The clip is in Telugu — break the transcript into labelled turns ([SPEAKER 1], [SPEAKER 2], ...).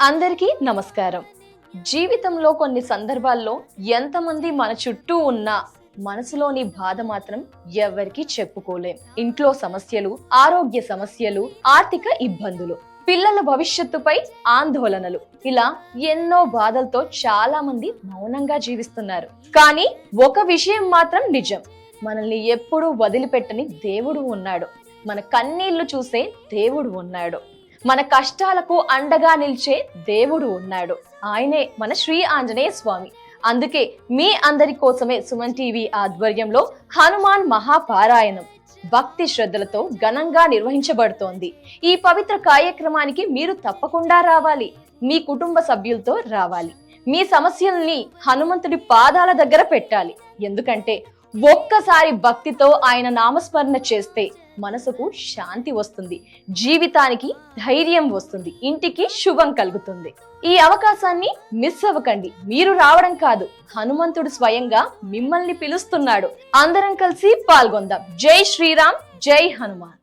[SPEAKER 1] అందరికీ నమస్కారం. జీవితంలో కొన్ని సందర్భాల్లో ఎంతమంది మన చుట్టూ ఉన్నా మనసులోని బాధ మాత్రం ఎవరికీ చెప్పుకోలేం. ఇంట్లో సమస్యలు, ఆరోగ్య సమస్యలు, ఆర్థిక ఇబ్బందులు, పిల్లల భవిష్యత్తుపై ఆందోళనలు, ఇలా ఎన్నో బాధలతో చాలా మంది మౌనంగా జీవిస్తున్నారు. కానీ ఒక విషయం మాత్రం నిజం, మనల్ని ఎప్పుడూ వదిలిపెట్టని దేవుడు ఉన్నాడు. మన కన్నీళ్లు చూసే దేవుడు ఉన్నాడు. మన కష్టాలకు అండగా నిలిచే దేవుడు ఉన్నాడు. ఆయనే మన శ్రీ ఆంజనేయ స్వామి. అందుకే మీ అందరి కోసమే సుమన్ టీవీ ఆధ్వర్యంలో హనుమాన్ మహాపారాయణం భక్తి శ్రద్ధలతో ఘనంగా నిర్వహించబడుతోంది. ఈ పవిత్ర కార్యక్రమానికి మీరు తప్పకుండా రావాలి. మీ కుటుంబ సభ్యులతో రావాలి. మీ సమస్యల్ని హనుమంతుడి పాదాల దగ్గర పెట్టాలి. ఎందుకంటే ఒక్కసారి భక్తితో ఆయన నామస్మరణ చేస్తే మనసుకు శాంతి వస్తుంది, జీవితానికి ధైర్యం వస్తుంది, ఇంటికి శుభం కలుగుతుంది. ఈ అవకాశాన్ని మిస్ అవ్వకండి. మీరు రావడం కాదు, హనుమంతుడు స్వయంగా మిమ్మల్ని పిలుస్తున్నాడు. అందరం కలిసి పాల్గొందాం. జై శ్రీరామ్, జై హనుమాన్.